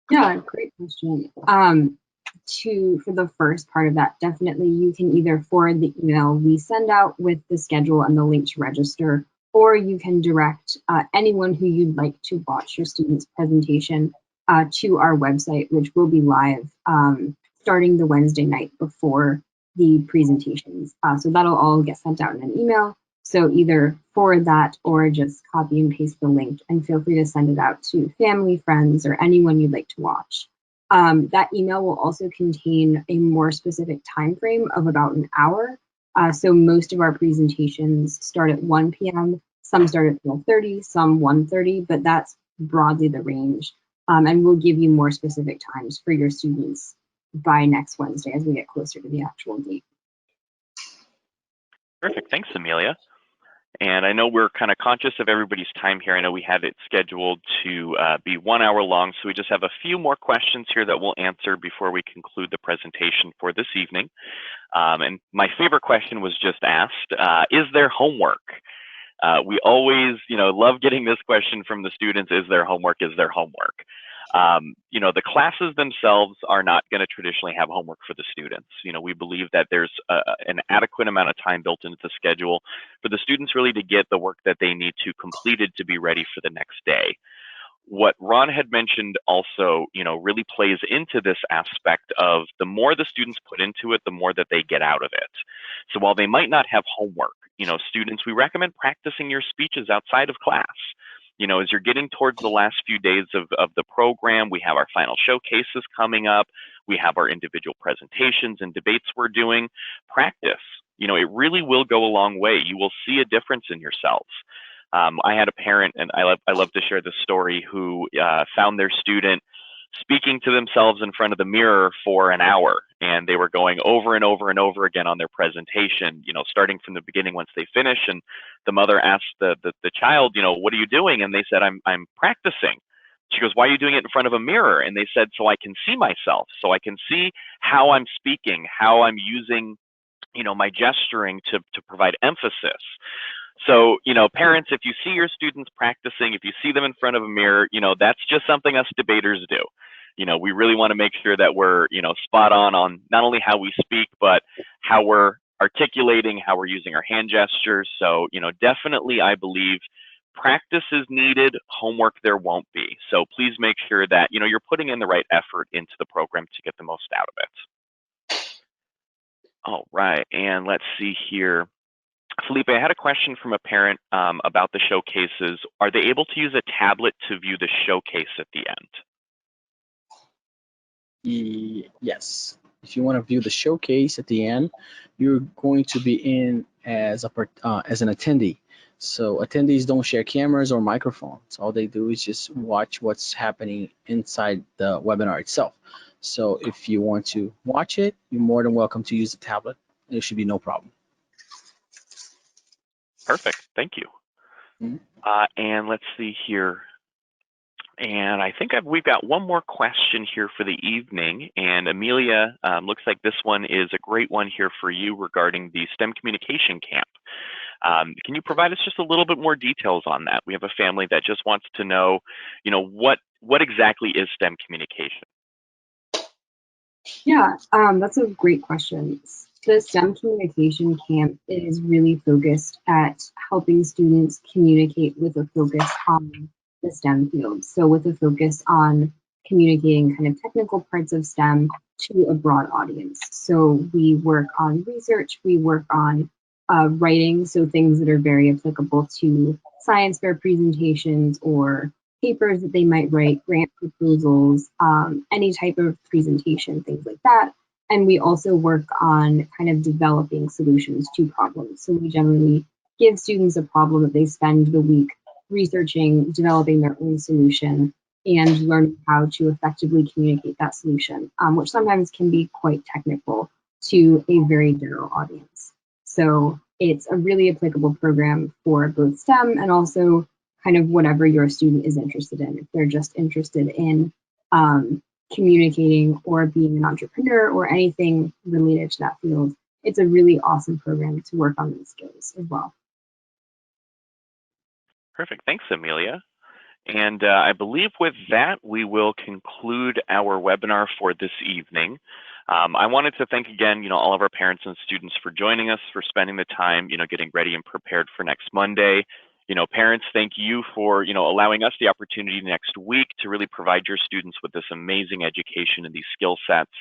Yeah, great question. For the first part of that, definitely you can either forward the email we send out with the schedule and the link to register, or you can direct anyone who you'd like to watch your student's presentation to our website, which will be live starting the Wednesday night before the presentations. So that'll all get sent out in an email. So either forward that or just copy and paste the link, and feel free to send it out to family, friends, or anyone you'd like to watch. That email will also contain a more specific time frame of about an hour. So most of our presentations start at 1 p.m. Some start at 12:30, some 1:30, but that's broadly the range. And we'll give you more specific times for your students by next Wednesday as we get closer to the actual date. Perfect. Thanks, Amelia. And I know we're kind of conscious of everybody's time here. I know we had it scheduled to be 1 hour long, so we just have a few more questions here that we'll answer before we conclude the presentation for this evening. And my favorite question was just asked, is there homework? We always, love getting this question from the students, is there homework, is there homework? The classes themselves are not going to traditionally have homework for the students. We believe that there's an adequate amount of time built into the schedule for the students really to get the work that they need to completed to be ready for the next day. What Ron had mentioned also, really plays into this aspect of the more the students put into it, the more that they get out of it. So while they might not have homework, students, we recommend practicing your speeches outside of class. As you're getting towards the last few days of the program, we have our final showcases coming up. We have our individual presentations and debates we're doing. Practice, it really will go a long way. You will see a difference in yourselves. I had a parent, and I love to share this story, who found their student speaking to themselves in front of the mirror for an hour, and they were going over and over and over again on their presentation, starting from the beginning once they finish. And the mother asked the child, what are you doing? And they said, I'm practicing. She goes, why are you doing it in front of a mirror? And they said, so I can see myself, so I can see how I'm speaking, how I'm using, my gesturing to provide emphasis. So, parents, if you see your students practicing, if you see them in front of a mirror, that's just something us debaters do. We really want to make sure that we're, spot on not only how we speak, but how we're articulating, how we're using our hand gestures. So, definitely, I believe practice is needed, homework there won't be. So please make sure that, you're putting in the right effort into the program to get the most out of it. All right, and let's see here. Felipe, I had a question from a parent about the showcases. Are they able to use a tablet to view the showcase at the end? Yes. If you want to view the showcase at the end, you're going to be in as an attendee. So attendees don't share cameras or microphones. All they do is just watch what's happening inside the webinar itself. So if you want to watch it, you're more than welcome to use the tablet. It should be no problem. Perfect. Thank you. And let's see here. And I think we've got one more question here for the evening. And Amelia, looks like this one is a great one here for you regarding the STEM communication camp. Can you provide us just a little bit more details on that? We have a family that just wants to know, what exactly is STEM communication? Yeah, that's a great question. The STEM Communication Camp is really focused at helping students communicate with a focus on the STEM field. So with a focus on communicating kind of technical parts of STEM to a broad audience. So we work on research, we work on writing, so things that are very applicable to science fair presentations or papers that they might write, grant proposals, any type of presentation, things like that. And we also work on kind of developing solutions to problems. So we generally give students a problem that they spend the week researching, developing their own solution, and learning how to effectively communicate that solution, which sometimes can be quite technical to a very general audience. So it's a really applicable program for both STEM and also kind of whatever your student is interested in. If they're just interested in communicating or being an entrepreneur or anything related to that field, it's a really awesome program to work on these skills as well. Perfect. Thanks, Amelia. And I believe with that, we will conclude our webinar for this evening. I wanted to thank again, all of our parents and students for joining us, for spending the time, getting ready and prepared for next Monday. Parents, thank you for, allowing us the opportunity next week to really provide your students with this amazing education and these skill sets.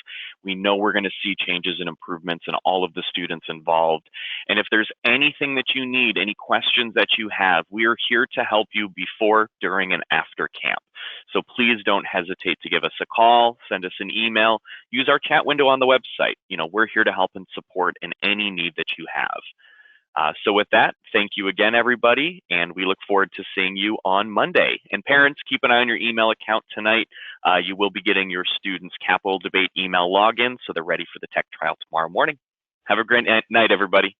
We know we're going to see changes and improvements in all of the students involved. And if there's anything that you need, any questions that you have, we are here to help you before, during, and after camp. So please don't hesitate to give us a call, send us an email, use our chat window on the website. We're here to help and support in any need that you have. So with that, thank you again, everybody, and we look forward to seeing you on Monday. And parents, keep an eye on your email account tonight. You will be getting your students' Capital Debate email login, so they're ready for the tech trial tomorrow morning. Have a great night, everybody.